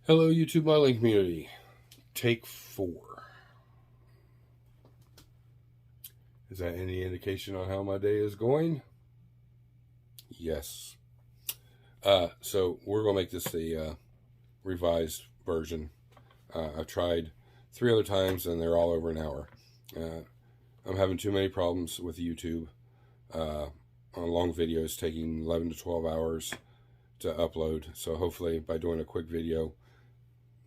Hello, YouTube modeling community. Take 4. Is that any indication on how my day is going? Yes. So we're going to make this a revised version. I've tried 3 other times and they're all over an hour. I'm having too many problems with YouTube on long videos taking 11 to 12 hours to upload. So hopefully by doing a quick video,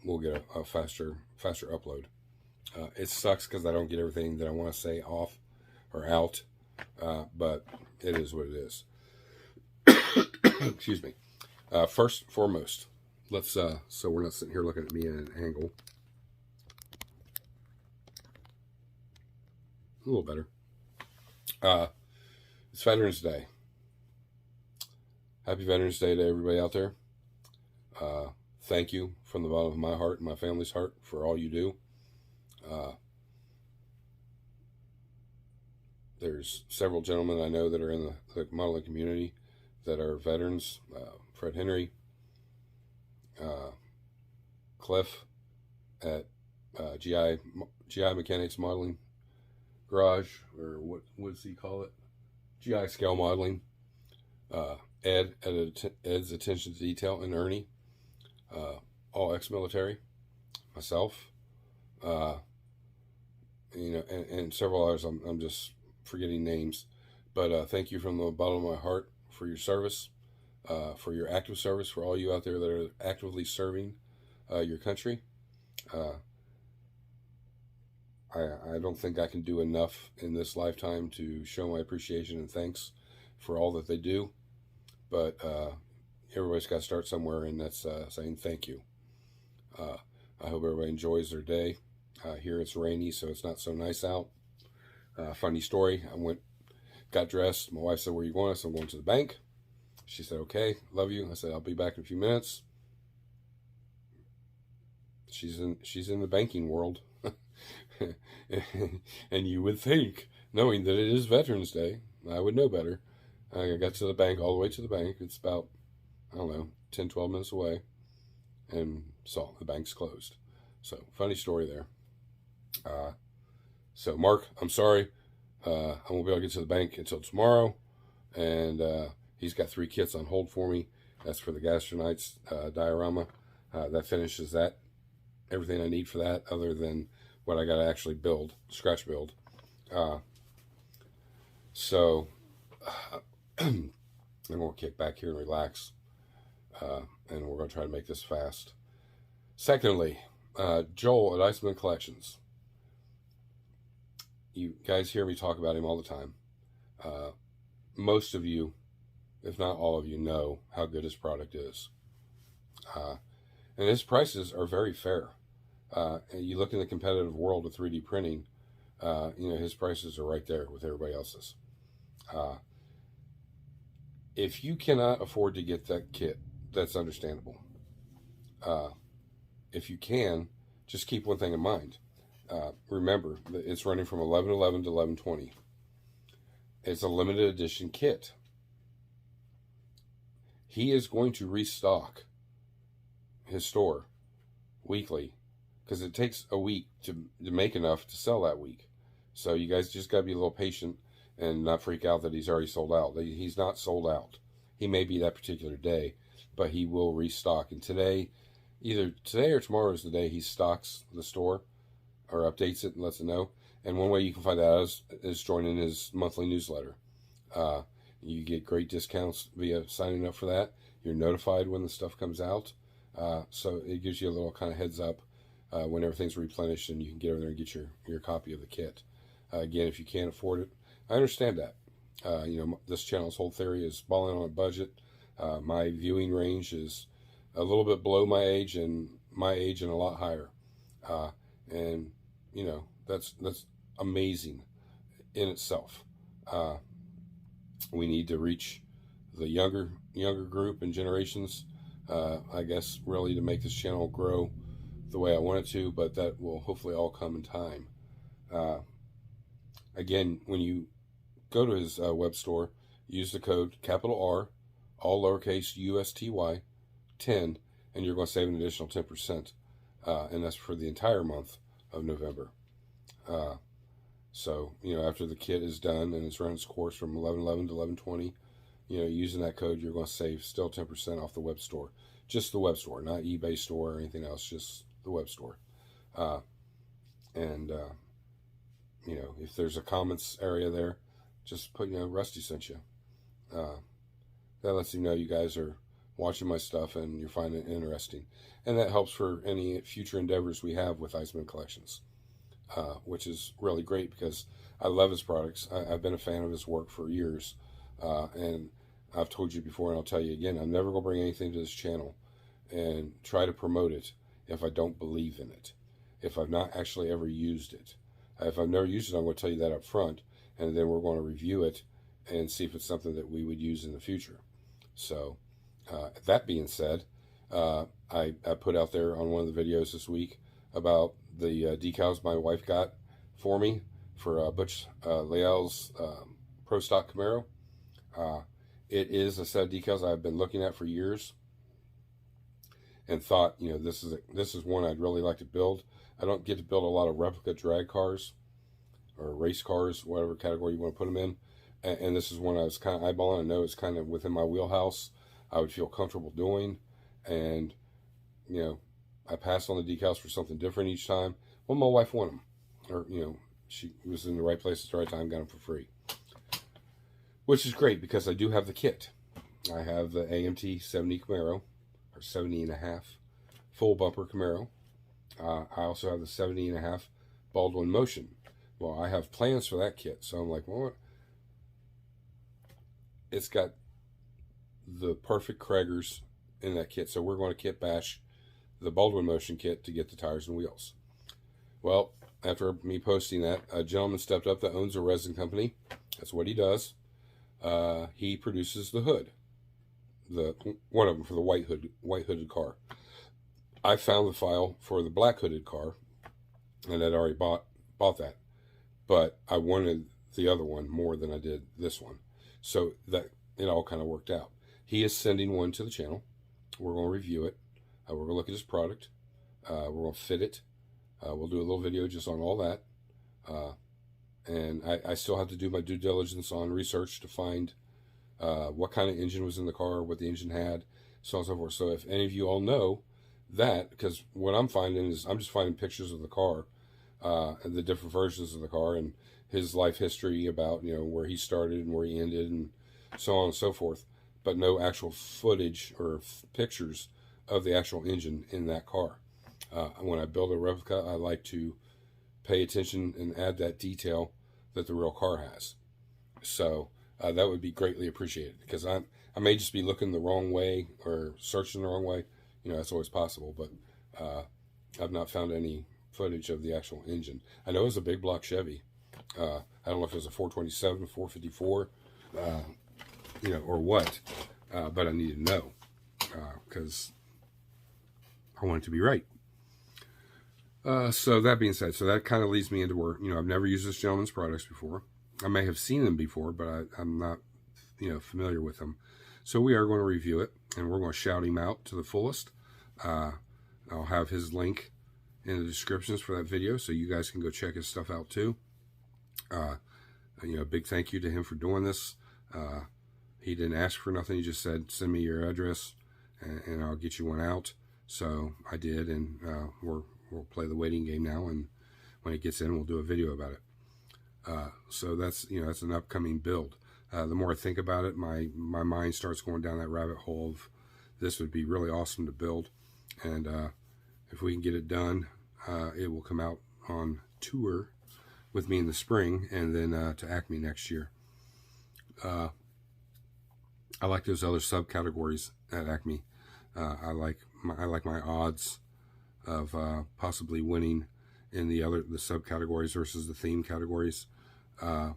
we'll get a faster upload. It sucks because I don't get everything that I want to say off or out, but it is what it is. Excuse me. First and foremost, let's so we're not sitting here looking at me at an angle. A little better. It's Veterans Day. Happy Veterans Day to everybody out there. Thank you from the bottom of my heart and my family's heart for all you do. There's several gentlemen I know that are in the modeling community that are veterans. Fred Henry, Cliff at GI Mechanics Modeling Garage, or what does he call it? GI Scale Modeling. Ed at Ed's Attention to Detail, and Ernie, all ex-military, myself, and several others. I'm just forgetting names, but thank you from the bottom of my heart for your service, for your active service, for all you out there that are actively serving your country. I don't think I can do enough in this lifetime to show my appreciation and thanks for all that they do. But everybody's got to start somewhere, and that's saying thank you. I hope everybody enjoys their day. Here it's rainy, so it's not so nice out. Funny story, got dressed. My wife said, "Where are you going?" I said, "I'm going to the bank." She said, "Okay, love you." I said, "I'll be back in a few minutes." She's in the banking world. And you would think, knowing that it is Veterans Day, I would know better. I got to the bank, all the way to the bank. It's about, I don't know, 10, 12 minutes away, and saw the bank's closed. So, funny story there. So, Mark, I'm sorry. I won't be able to get to the bank until tomorrow, and he's got 3 kits on hold for me. That's for the Gastronites diorama. That finishes that. Everything I need for that, other than what I got to actually build, scratch build. So, I'm going to kick back here and relax, and we're going to try to make this fast. Secondly, Joel at Iceman Collections. You guys hear me talk about him all the time. Most of you, if not all of you, know how good his product is. And his prices are very fair. And you look in the competitive world of 3D printing, his prices are right there with everybody else's. If you cannot afford to get that kit, that's understandable. If you can, just keep one thing in mind. Remember that it's running from 11/11 to 11/20. It's a limited edition kit. He is going to restock his store weekly, because it takes a week to make enough to sell that week. So you guys just got to be a little patient and not freak out that he's already sold out. He's not sold out. He may be that particular day, but he will restock. And either today or tomorrow is the day he stocks the store or updates it and lets it know. And one way you can find that out is joining his monthly newsletter. You get great discounts via signing up for that. You're notified when the stuff comes out. So it gives you a little kind of heads up when everything's replenished, and you can get over there and get your copy of the kit. Again, if you can't afford it, I understand that. This channel's whole theory is balling on a budget. My viewing range is a little bit below my age and a lot higher. And that's amazing in itself. We need to reach the younger group and generations, I guess, really, to make this channel grow the way I want it to, but that will hopefully all come in time. Again, when you go to his web store, use the code capital R, all lowercase USTY 10, and you're going to save an additional 10%, and that's for the entire month of November. So, you know, after the kit is done and it's run its course from 11/11 to 11/20, you know, using that code, you're going to save still 10% off the web store. Just the web store, not eBay store or anything else, just the web store. You know, if there's a comments area there, just put, you know, Rusty sent you. That lets you know you guys are watching my stuff and you're finding it interesting. And that helps for any future endeavors we have with Iceman Collections, which is really great because I love his products. I've been a fan of his work for years. And I've told you before, and I'll tell you again, I'm never going to bring anything to this channel and try to promote it if I don't believe in it, if I've not actually ever used it. If I've never used it, I'm going to tell you that up front, and then we're going to review it and see if it's something that we would use in the future. So, that being said, I put out there on one of the videos this week about the decals my wife got for me for Butch Leal's Pro Stock Camaro. It is a set of decals I've been looking at for years and thought, you know, this is one I'd really like to build. I don't get to build a lot of replica drag cars or race cars, whatever category you want to put them in. And this is one I was kind of eyeballing. I know it's kind of within my wheelhouse. I would feel comfortable doing. And, you know, I passed on the decals for something different each time. Well, my wife wanted them. Or, you know, she was in the right place at the right time, got them for free. Which is great because I do have the kit. I have the AMT 70 Camaro, or 70 and a half full bumper Camaro. I also have the 70 and a half Baldwin Motion. Well, I have plans for that kit, so I'm like, well, what? It's got the perfect Kraggers in that kit, so we're going to kit bash the Baldwin Motion kit to get the tires and wheels. Well, after me posting that, a gentleman stepped up that owns a resin company. That's what he does. He produces the hood, one of them for the white hooded car. I found the file for the black hooded car, and I'd already bought that, but I wanted the other one more than I did this one, so that it all kind of worked out. He is sending one to the channel. We're going to review it. We're going to look at his product. We're going to fit it. We'll do a little video just on all that. And I still have to do my due diligence on research to find what kind of engine was in the car, what the engine had, so on and so forth. So if any of you all know that, because what I'm finding is I'm just finding pictures of the car, and the different versions of the car, and his life history about, you know, where he started and where he ended, and so on and so forth, but no actual footage or pictures of the actual engine in that car. When I build a replica, I like to pay attention and add that detail that the real car has. So that would be greatly appreciated, because I may just be looking the wrong way or searching the wrong way. You know, that's always possible, but I've not found any footage of the actual engine. I know it was a big block Chevy. I don't know if it was a 427, 454, you know, or what, but I need to know, because I want it to be right. So that being said, so that kind of leads me into where, you know, I've never used this gentleman's products before. I may have seen them before, but I'm not, you know, familiar with them. So we are going to review it, and we're going to shout him out to the fullest. I'll have his link in the descriptions for that video, so you guys can go check his stuff out too. You know, big thank you to him for doing this. He didn't ask for nothing. He just said, send me your address, and I'll get you one out. So I did, and we'll play the waiting game now, and when it gets in, we'll do a video about it. So that's, you know, that's an upcoming build. The more I think about it, my mind starts going down that rabbit hole of this would be really awesome to build, and if we can get it done, it will come out on tour with me in the spring, and then to Acme next year. I like those other subcategories at Acme. I like my odds of possibly winning in the subcategories versus the theme categories. And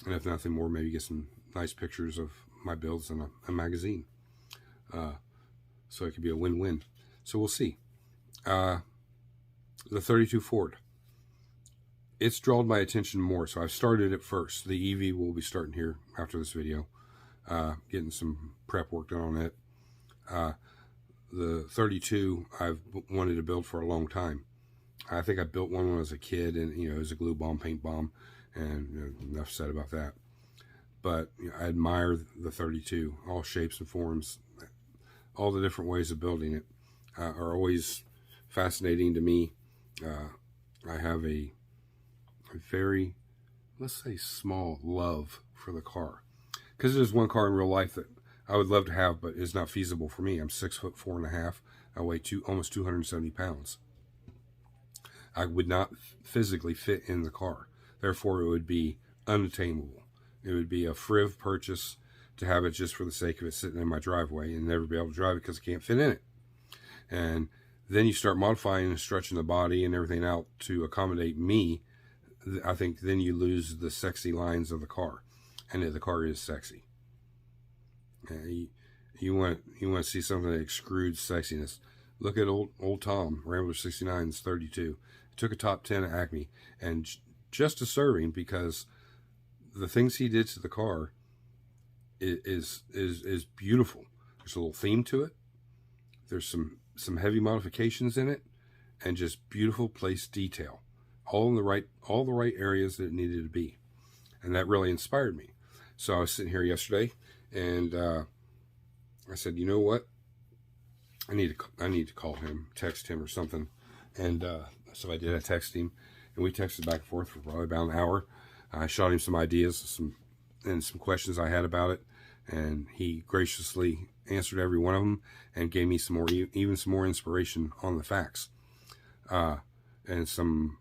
if nothing more, maybe get some nice pictures of my builds in a magazine. So it could be a win-win. So we'll see. The 32 Ford. It's drawn my attention more, so I've started it first. The EV will be starting here after this video. Getting some prep work done on it. the 32 I've wanted to build for a long time. I think I built one when I was a kid, and it was a glue bomb, paint bomb, and enough said about that. But I admire the 32, all shapes and forms, all the different ways of building it are always fascinating to me. I have a very, let's say, small love for the car, because there's one car in real life that I would love to have, but it's not feasible for me. I'm 6'4.5". I weigh almost 270 pounds. I would not physically fit in the car. Therefore, it would be unattainable. It would be a friv purchase to have it just for the sake of it sitting in my driveway and never be able to drive it because I can't fit in it. And then you start modifying and stretching the body and everything out to accommodate me. I think then you lose the sexy lines of the car, and the car is sexy. You want to see something that extrudes sexiness. Look at old Tom, Rambler 69's 32. It took a top 10 at Acme, and just deserving, because the things he did to the car is beautiful. There's a little theme to it. There's some heavy modifications in it, and just beautiful place detail, all the right areas that it needed to be, and that really inspired me. So I was sitting here yesterday, and I said, you know what? I need to call him, text him or something. And so I did. I texted him, and we texted back and forth for probably about an hour. I shot him some ideas, some questions I had about it, and he graciously answered every one of them and gave me some more inspiration on the facts, and some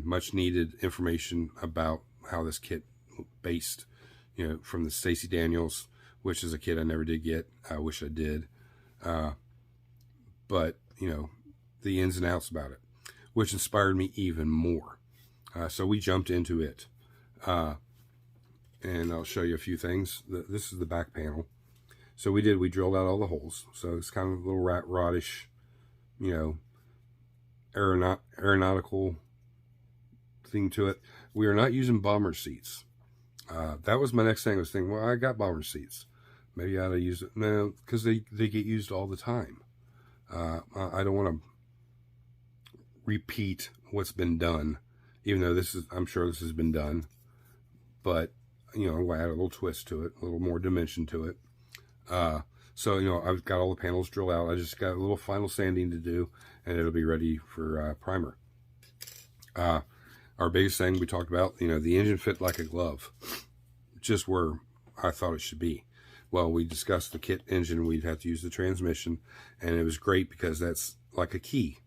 much needed information about how this kit based, from the Stacey Daniels, which is a kit I never did get. I wish I did. But, the ins and outs about it, which inspired me even more. So we jumped into it. And I'll show you a few things. This is the back panel. So we drilled out all the holes. So it's kind of a little rat rodish, aeronautical thing to it. We are not using bomber seats. That was my next thing. I was thinking, well, I got bomber seats. Maybe I ought to use it. No, because they get used all the time. I don't want to repeat what's been done, even though I'm sure this has been done. But, I add a little twist to it, a little more dimension to it. So, I've got all the panels drilled out. I just got a little final sanding to do, and it'll be ready for primer. Our biggest thing we talked about, the engine fit like a glove, just where I thought it should be. Well, we discussed the kit engine. We'd have to use the transmission, and it was great because that's like a key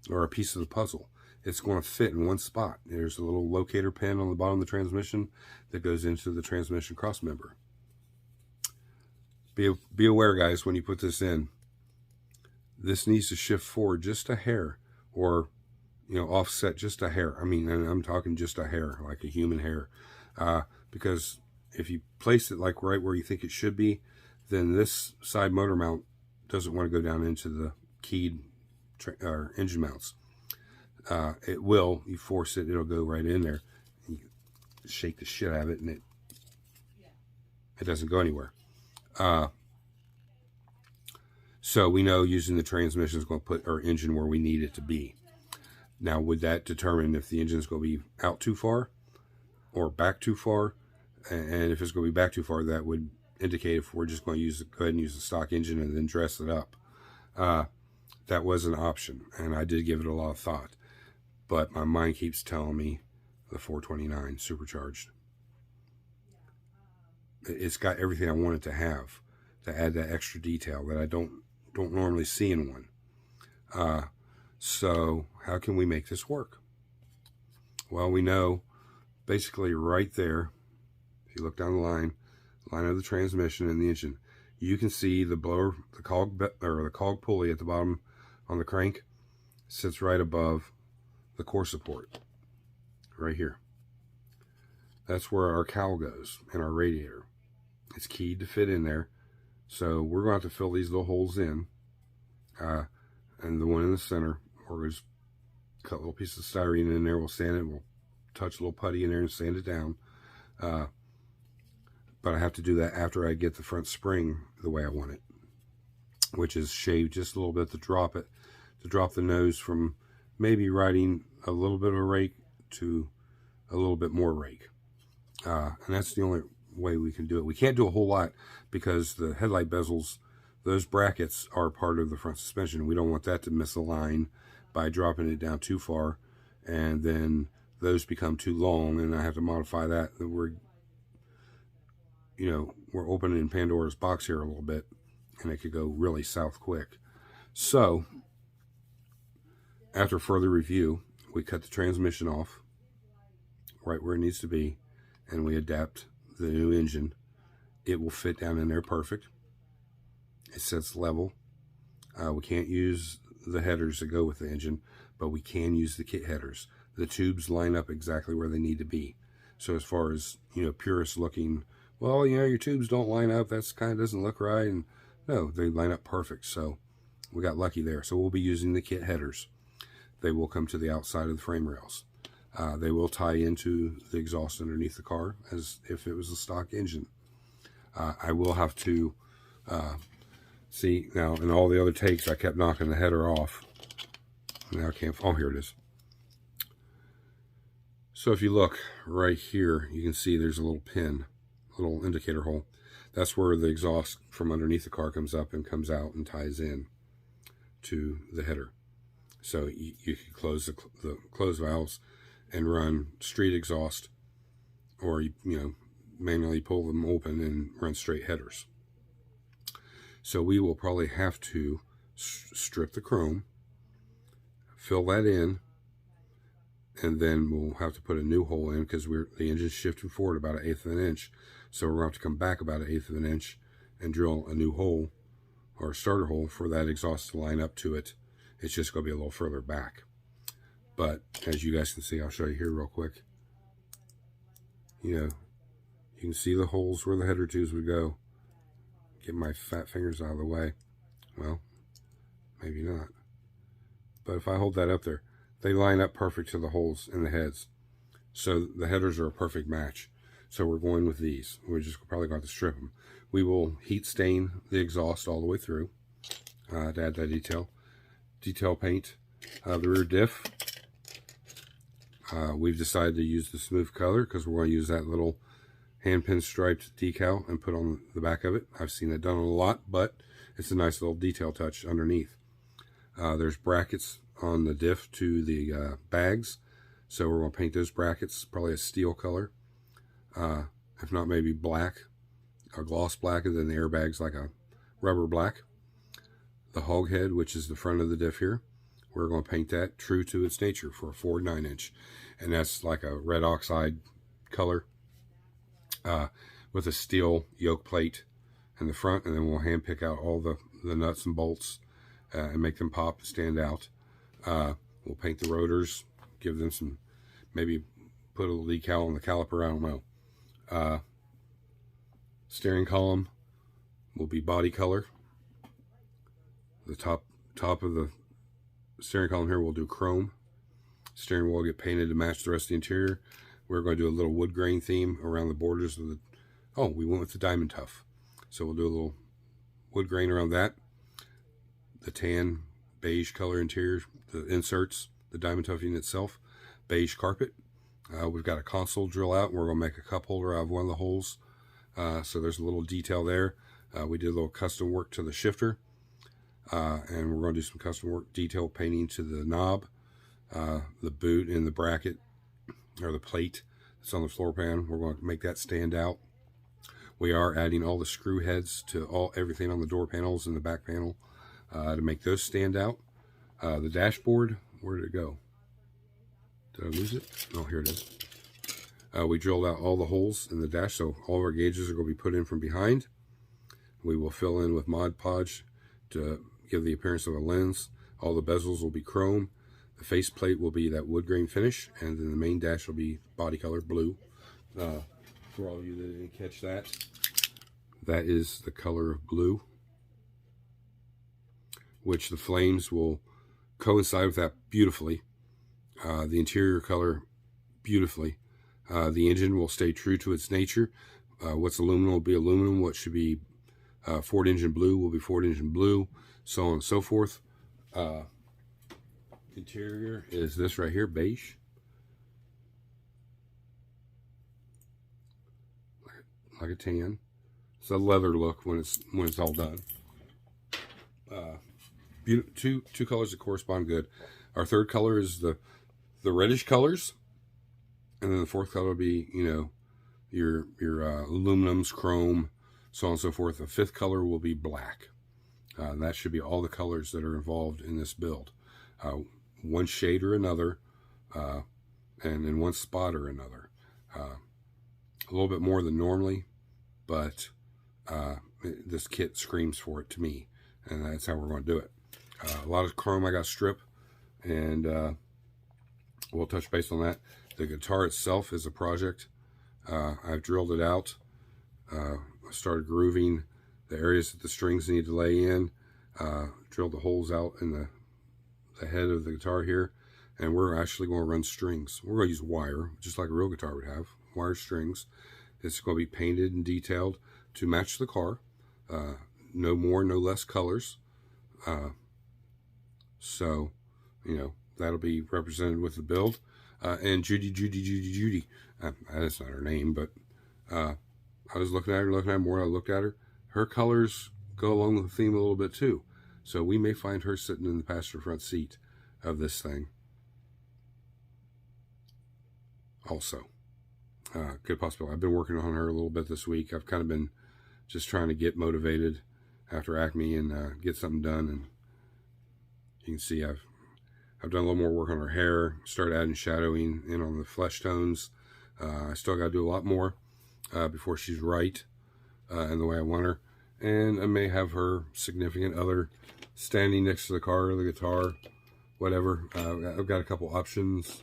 or a piece of the puzzle. It's going to fit in one spot. There's a little locator pin on the bottom of the transmission that goes into the transmission cross member. Be aware, guys, when you put this in, this needs to shift forward just a hair, or offset just a hair. I mean, and I'm talking just a hair, like a human hair, because if you place it like right where you think it should be, then this side motor mount doesn't want to go down into the keyed engine mounts. It will. You force it, it'll go right in there. You shake the shit out of it, and it doesn't go anywhere. So we know using the transmission is going to put our engine where we need it to be. Now, would that determine if the engine is going to be out too far or back too far? And if it's going to be back too far, that would indicate if we're just going to go ahead and use the stock engine and then dress it up. That was an option, and I did give it a lot of thought. But my mind keeps telling me the 429 supercharged. It's got everything I want it to have, to add that extra detail that I don't normally see in one. So how can we make this work? Well, we know basically right there, if you look down the line of the transmission and the engine, you can see the blower, the cog pulley at the bottom on the crank sits right above the core support, right here. That's where our cowl goes in our radiator. It's keyed to fit in there. So we're going to have to fill these little holes in. And the one in the center, we're just cut a little piece of styrene in there. We'll sand it. We'll touch a little putty in there and sand it down. But I have to do that after I get the front spring the way I want it. which is shaved just a little bit to drop the nose from maybe riding a little bit of a rake to a little bit more rake. And that's the only way we can do it. We can't do a whole lot because the headlight bezels, those brackets are part of the front suspension. We don't want that to misalign by dropping it down too far, and then those become too long and I have to modify that. We're opening Pandora's box here a little bit, and it could go really south quick. So after further review, we cut the transmission off right where it needs to be, and we adapt the new engine. It will fit down in there perfect. It sets level. We can't use the headers that go with the engine, but we can use the kit headers. The tubes line up exactly where they need to be. So as far as, purists looking, well, your tubes don't line up, that's kind of doesn't look right, and no, they line up perfect. So we got lucky there. So we'll be using the kit headers. They will come to the outside of the frame rails. They will tie into the exhaust underneath the car as if it was a stock engine. I will have to see now. In all the other takes, I kept knocking the header off. Now I can't. Oh, here it is. So if you look right here, you can see there's a little pin, a little indicator hole. That's where the exhaust from underneath the car comes up and comes out and ties in to the header. So you can close the closed valves and run street exhaust, or manually pull them open and run straight headers. So we will probably have to strip the chrome, fill that in, and then we'll have to put a new hole in because the engine's shifting forward about 1/8 of an inch. So we're going to have to come back about 1/8 of an inch and drill a new hole or a starter hole for that exhaust to line up to it. It's just going to be a little further back. But as you guys can see, I'll show you here real quick. You can see the holes where the header tubes would go. Get my fat fingers out of the way. Well, maybe not. But if I hold that up there, they line up perfect to the holes in the heads. So the headers are a perfect match. So we're going with these. We're just probably going to strip them. We will heat stain the exhaust all the way through to add that detail paint. The rear diff, we've decided to use the smooth color because we're going to use that little handpin striped decal and put on the back of it. I've seen it done a lot, but it's a nice little detail touch underneath. There's brackets on the diff to the bags, so we're going to paint those brackets probably a steel color, if not maybe black, a gloss black, and then the airbags like a rubber black. The hog head, which is the front of the diff here, we're going to paint that true to its nature for a 4 9-inch, and that's like a red oxide color with a steel yoke plate in the front, and then we'll hand pick out all the nuts and bolts and make them pop and stand out. We'll paint the rotors, give them some, maybe put a little decal on the caliper, I don't know. Steering column will be body color. The top of the steering column here we'll do chrome. Steering wheel will get painted to match the rest of the interior. We're going to do a little wood grain theme around the borders of the, we went with the diamond tuff. So we'll do a little wood grain around that. The tan beige color interior, the inserts, the diamond tuffing itself, beige carpet. We've got a console drill out, and we're going to make a cup holder out of one of the holes. So there's a little detail there. We did a little custom work to the shifter. And we're going to do some custom work detail painting to the knob, the boot, and the bracket, or the plate that's on the floor pan. We're going to make that stand out. We are adding all the screw heads to everything on the door panels and the back panel to make those stand out. The dashboard, where did it go? Did I lose it? Oh, here it is. We drilled out all the holes in the dash, so all of our gauges are going to be put in from behind. We will fill in with Mod Podge to give the appearance of a lens. All the bezels will be chrome. The face plate will be that wood grain finish, and then the main dash will be body color blue. For all of you that didn't catch that, that is the color of blue, which the flames will coincide with that beautifully. The interior color beautifully. The engine will stay true to its nature. What's aluminum will be aluminum. What should be Ford engine blue will be Ford engine blue, so on and so forth. Interior is this right here, beige. Like a tan. It's a leather look when it's all done. Two colors that correspond good. Our third color is the reddish colors, and then the fourth color will be, you know, your aluminums, chrome, so on and so forth. The fifth color will be black. That should be all the colors that are involved in this build. One shade or another, and in one spot or another. A little bit more than normally, but this kit screams for it to me, and that's how we're going to do it. A lot of chrome I got strip, and we'll touch base on that. The guitar itself is a project. I've drilled it out. I started grooving the areas that the strings need to lay in. Drilled the holes out in the head of the guitar here, and we're actually going to run strings. We're going to use wire, just like a real guitar would have, wire strings. It's going to be painted and detailed to match the car. No more, no less colors. So, you know, that'll be represented with the build. And Judy, that's not her name, but I was looking at her more. I looked at her. Her colors go along with the theme a little bit too. So we may find her sitting in the passenger front seat of this thing. Also, good possibility. I've been working on her a little bit this week. I've kind of been just trying to get motivated after Acme and get something done. And you can see I've done a little more work on her hair. Started adding shadowing in on the flesh tones. I still got to do a lot more before she's right in the way I want her. And I may have her significant other standing next to the car or the guitar, whatever. I've got a couple options.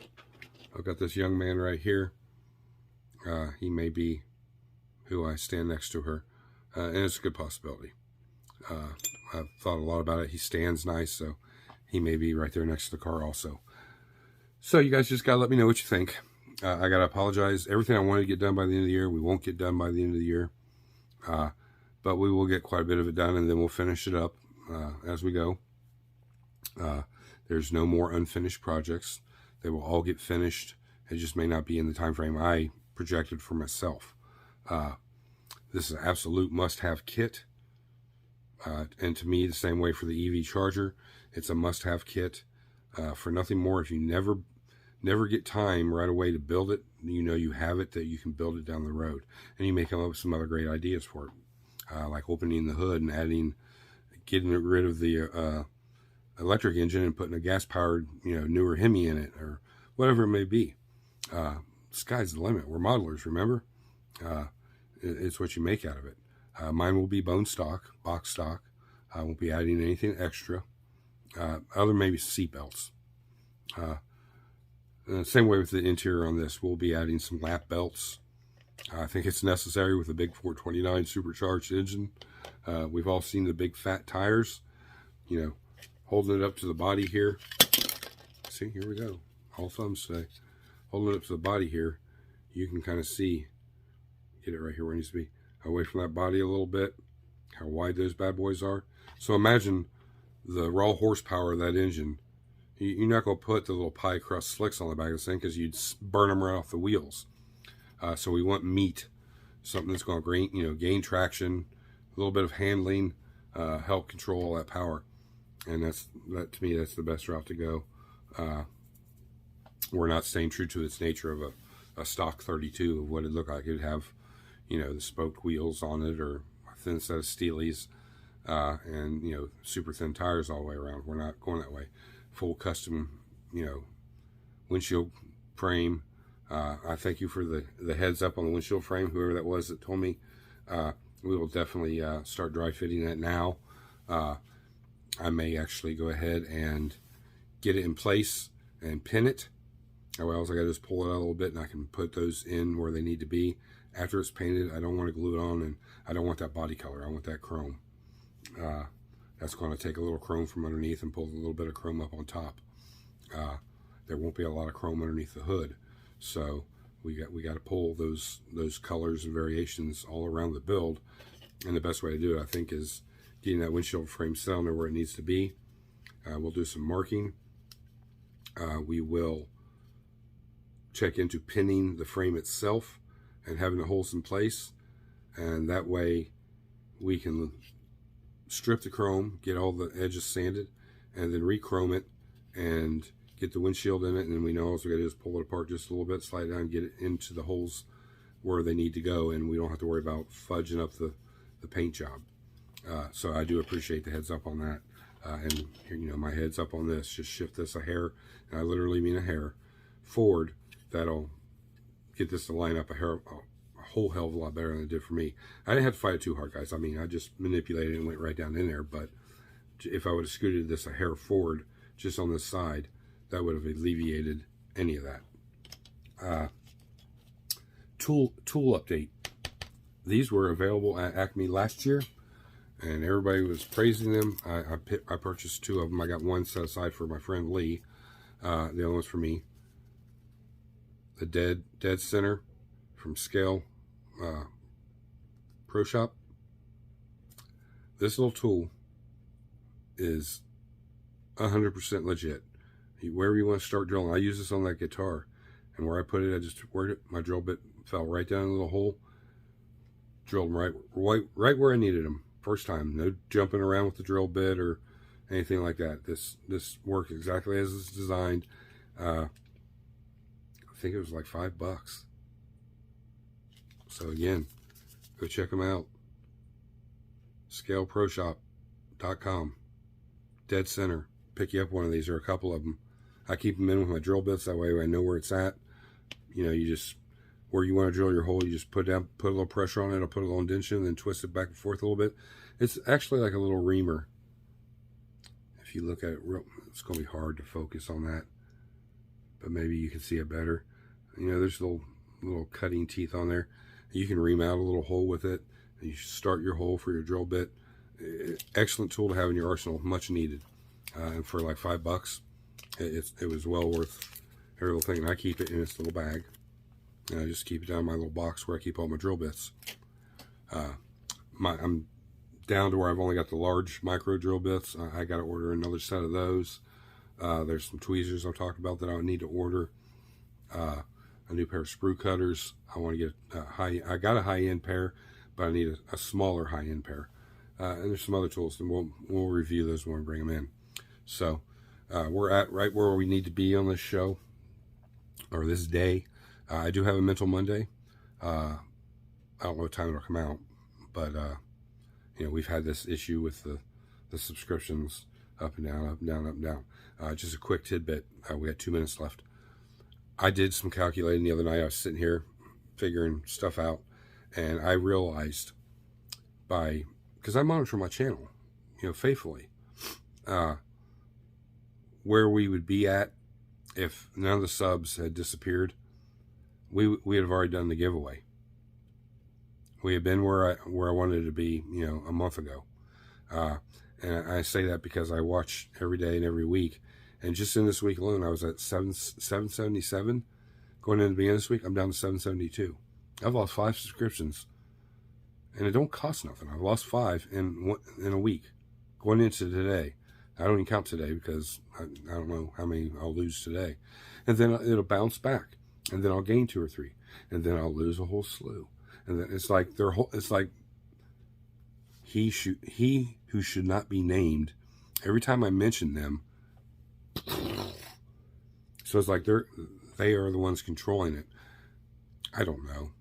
I've got this young man right here. He may be who I stand next to her, and it's a good possibility. I've thought a lot about it. He stands nice, so he may be right there next to the car also. So you guys just gotta let me know what you think. I gotta apologize. Everything I wanted to get done by the end of the year, we won't get done by the end of the year. But we will get quite a bit of it done, and then we'll finish it up as we go. There's no more unfinished projects. They will all get finished. It just may not be in the time frame I projected for myself. This is an absolute must-have kit. And to me, the same way for the EV charger, it's a must-have kit. For nothing more, if you never get time right away to build it, you know you have it, that you can build it down the road. And you may come up with some other great ideas for it. Like opening the hood and getting rid of the electric engine and putting a gas-powered, you know, newer Hemi in it, or whatever it may be. Sky's the limit. We're modelers, remember? It's what you make out of it. Mine will be bone stock, box stock. I won't be adding anything extra. Other maybe seat belts. Same way with the interior on this. We'll be adding some lap belts. I think it's necessary with a big 429 supercharged engine. We've all seen the big fat tires, you know, holding it up to the body here. See, here we go. All thumbs today. Holding it up to the body here, you can kind of see, get it right here where it needs to be, away from that body a little bit, how wide those bad boys are. So imagine the raw horsepower of that engine. You're not going to put the little pie crust slicks on the back of this thing because you'd burn them right off the wheels. So we want meat, something that's going to gain traction, a little bit of handling, help control all that power. And that to me, that's the best route to go. We're not staying true to its nature of a stock 32 of what it looked like. It'd have, you know, the spoked wheels on it, or a thin set of Steelies, and, you know, super thin tires all the way around. We're not going that way. Full custom, you know, windshield frame. I thank you for the heads up on the windshield frame, whoever that was that told me. We will definitely start dry fitting that now. I may actually go ahead and get it in place and pin it. Or else I gotta just pull it out a little bit and I can put those in where they need to be. After it's painted, I don't want to glue it on, and I don't want that body color. I want that chrome. That's going to take a little chrome from underneath and pull a little bit of chrome up on top. There won't be a lot of chrome underneath the hood, so we got to pull those colors and variations all around the build. And the best way to do it, I think, is getting that windshield frame set on there where it needs to be. We'll do some marking. We will check into pinning the frame itself and having the holes in place. And that way we can strip the chrome, get all the edges sanded, and then re-chrome it and get the windshield in it. And then we know all we got to do is pull it apart just a little bit, slide it down, get it into the holes where they need to go, and we don't have to worry about fudging up the paint job. So I do appreciate the heads up on that. And you know, my heads up on this, just shift this a hair, and I literally mean a hair, forward. That'll get this to line up a whole hell of a lot better than it did for me. I didn't have to fight it too hard, guys. I mean, I just manipulated it and went right down in there. But if I would have scooted this a hair forward, just on this side, that would have alleviated any of that. Tool update. These were available at Acme last year, and everybody was praising them. I purchased 2 of them. I got one set aside for my friend Lee. The other one's for me. The Dead Center from Scale Pro Shop. This little tool is 100% legit. Wherever you want to start drilling, I use this on that guitar, and where I put it, I just worked it. My drill bit fell right down in a little hole. Drilled them right where I needed them. First time. No jumping around with the drill bit or anything like that. This worked exactly as it's designed. I think it was like $5. So again, go check them out. ScaleProShop.com. Dead Center. Pick you up one of these or a couple of them. I keep them in with my drill bits. That way I know where it's at. You know, you just, where you want to drill your hole, you just put a little pressure on it. It'll put a little indentation and then twist it back and forth a little bit. It's actually like a little reamer. If you look at it, it's going to be hard to focus on that, but maybe you can see it better. You know, there's little cutting teeth on there. You can ream out a little hole with it. And you start your hole for your drill bit. Excellent tool to have in your arsenal, much needed. And for like $5, it was well worth every little thing. And I keep it in this little bag. And I just keep it down in my little box where I keep all my drill bits. I'm down to where I've only got the large micro drill bits. I got to order another set of those. There's some tweezers I've talked about that I would need to order. A new pair of sprue cutters. I want to get I got a high-end pair, but I need a smaller high-end pair. And there's some other tools, and we'll review those when we bring them in. So we're at right where we need to be on this show, or this day. I do have a Mental Monday. I don't know what time it'll come out, but you know, we've had this issue with the subscriptions up and down, up and down, up and down. Just a quick tidbit. We got 2 minutes left. I did some calculating the other night. I was sitting here figuring stuff out, and I realized because I monitor my channel, you know, faithfully, where we would be at if none of the subs had disappeared. We would have already done the giveaway. We had been where I wanted to be, you know, a month ago. And I say that because I watch every day and every week. And just in this week alone, I was at 777. Going into the beginning of this week, I'm down to 772. I've lost 5 subscriptions. And it don't cost nothing. I've lost 5 in a week. Going into today. I don't even count today because I don't know how many I'll lose today. And then it'll bounce back. And then I'll gain 2 or 3. And then I'll lose a whole slew. And then it's like he who should not be named. Every time I mention them, so it's like they are the ones controlling it. I don't know.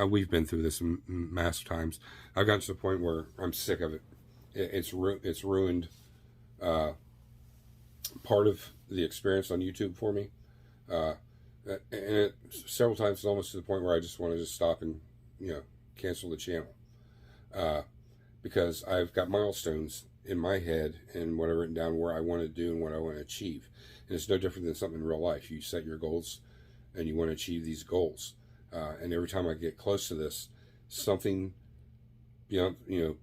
We've been through this massive times. I've gotten to the point where I'm sick of it. It's ruined part of the experience on YouTube for me. And several times it's almost to the point where I just want to stop and, you know, cancel the channel. Because I've got milestones in my head and what I've written down where I want to do and what I want to achieve. And it's no different than something in real life. You set your goals and you want to achieve these goals. And every time I get close to this, something beyond, you know,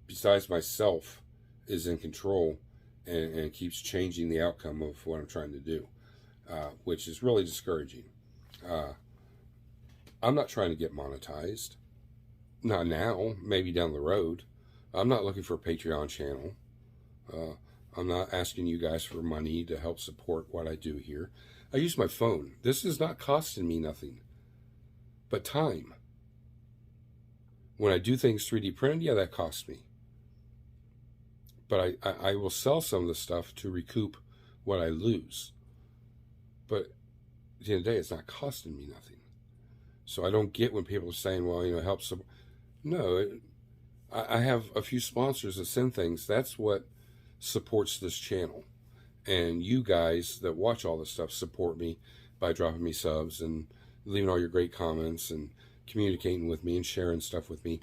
besides myself is in control and keeps changing the outcome of what I'm trying to do, which is really discouraging. I'm not trying to get monetized. Not now, maybe down the road. I'm not looking for a Patreon channel. I'm not asking you guys for money to help support what I do here. I use my phone. This is not costing me nothing but time. When I do things 3D printed, yeah, that costs me. But I will sell some of the stuff to recoup what I lose. But at the end of the day, it's not costing me nothing. So I don't get when people are saying, well, help some. No, I have a few sponsors that send things. That's what supports this channel. And you guys that watch all this stuff support me by dropping me subs and leaving all your great comments and communicating with me and sharing stuff with me.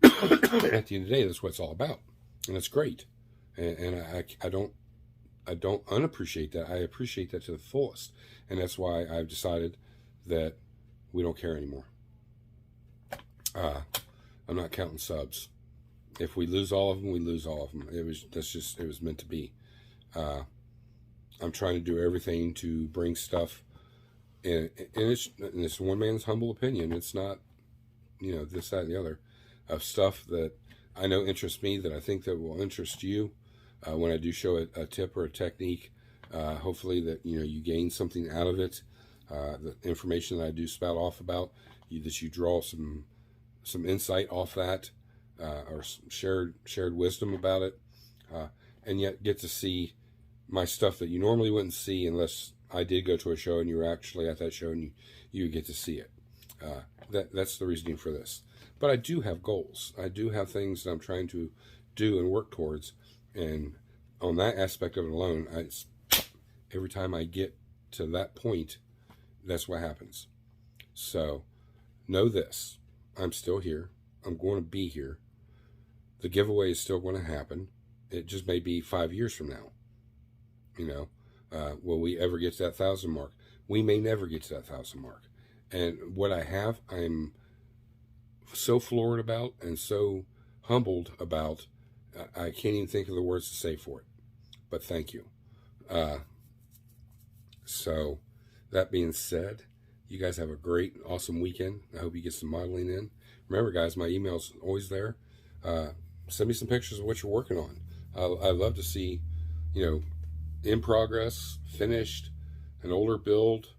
At the end of the day, that's what it's all about. And it's great. And I don't unappreciate that. I appreciate that to the fullest. And that's why I've decided that we don't care anymore. I'm not counting subs. If we lose all of them, we lose all of them. It was meant to be. I'm trying to do everything to bring stuff, and it's one man's humble opinion. It's not, this, that, and the other, of stuff that I know interests me, that I think that will interest you. When I do show a tip or a technique, hopefully that, you gain something out of it. The information that I do spout off about, that you draw some insight off that, or some shared wisdom about it, and yet get to see my stuff that you normally wouldn't see unless I did go to a show and you were actually at that show and you get to see it. That's the reasoning for this. But I do have goals. I do have things that I'm trying to do and work towards. And on that aspect of it alone, every time I get to that point, that's what happens. So know this. I'm still here. I'm going to be here. The giveaway is still going to happen. It just may be 5 years from now. Will we ever get to that 1,000 mark? We may never get to that 1,000 mark. And what I have, I'm so floored about and so humbled about, I can't even think of the words to say for it. But thank you. So that being said, you guys have a great, awesome weekend. I hope you get some modeling in. Remember, guys, my email's always there. Send me some pictures of what you're working on. I love to see, in progress, finished, an older build,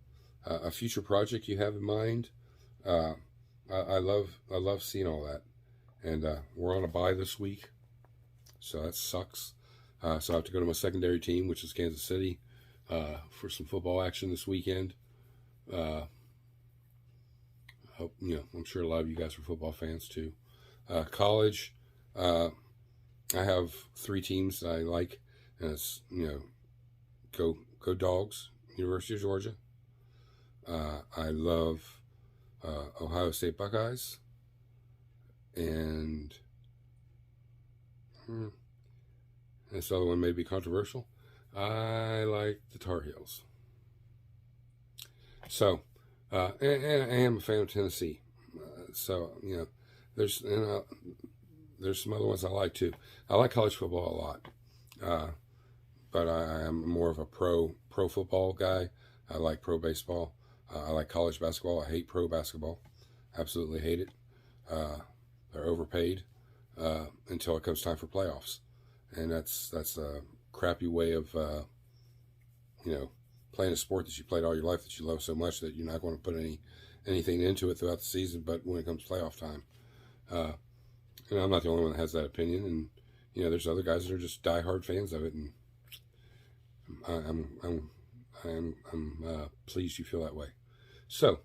a future project you have in mind. I love seeing all that. And we're on a bye this week, so that sucks. So I have to go to my secondary team, which is Kansas City, for some football action this weekend. Hope, I'm sure a lot of you guys are football fans too. College, I have 3 teams that I like, and it's, go Dogs, University of Georgia. I love Ohio State Buckeyes, and this other one may be controversial. I like the Tar Heels. So, and I am a fan of Tennessee. So, there's some other ones I like too. I like college football a lot. But I am more of a pro football guy. I like pro baseball. I like college basketball. I hate pro basketball. Absolutely hate it. They're overpaid until it comes time for playoffs. And that's a crappy way of, playing a sport that you played all your life, that you love so much that you're not going to put anything into it throughout the season, but when it comes playoff time. And I'm not the only one that has that opinion. And, there's other guys that are just diehard fans of it. And I'm pleased you feel that way. So,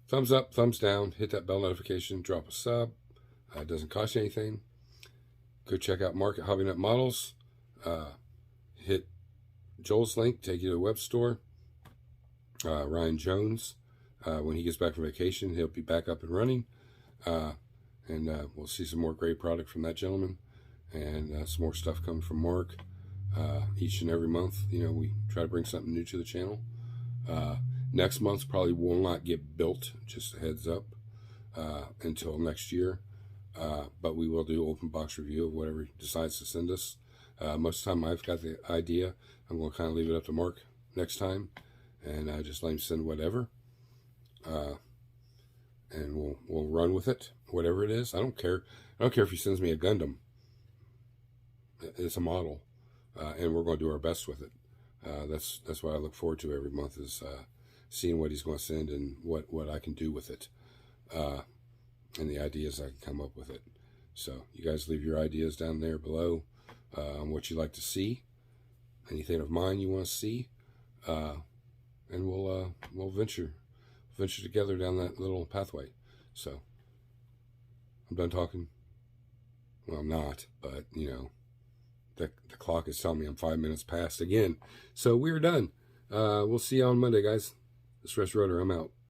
thumbs up, thumbs down, hit that bell notification, drop a sub. It doesn't cost you anything. Go check out Mark at Hobby Nut Models. Hit Joel's link, take you to the web store. Ryan Jones, when he gets back from vacation, he'll be back up and running. And we'll see some more great product from that gentleman. And some more stuff coming from Mark. Each and every month, we try to bring something new to the channel. Next month probably will not get built, just a heads up, until next year. But we will do open box review of whatever he decides to send us. Most of the time I've got the idea. I'm going to kind of leave it up to Mark next time, and just let him send whatever. And we'll run with it. whatever it is. I don't care. I don't care if he sends me a Gundam. It's a model, and we're going to do our best with it. That's what I look forward to every month, is seeing what he's going to send and what I can do with it, and the ideas I can come up with it. So you guys leave your ideas down there below on what you like to see, anything of mine you want to see, and we'll venture together down that little pathway. So I'm done talking. Well, I'm not, but you know, the clock is telling me I'm 5 minutes past again. So we're done. We'll see you on Monday, guys. This is Rush Rotor. I'm out.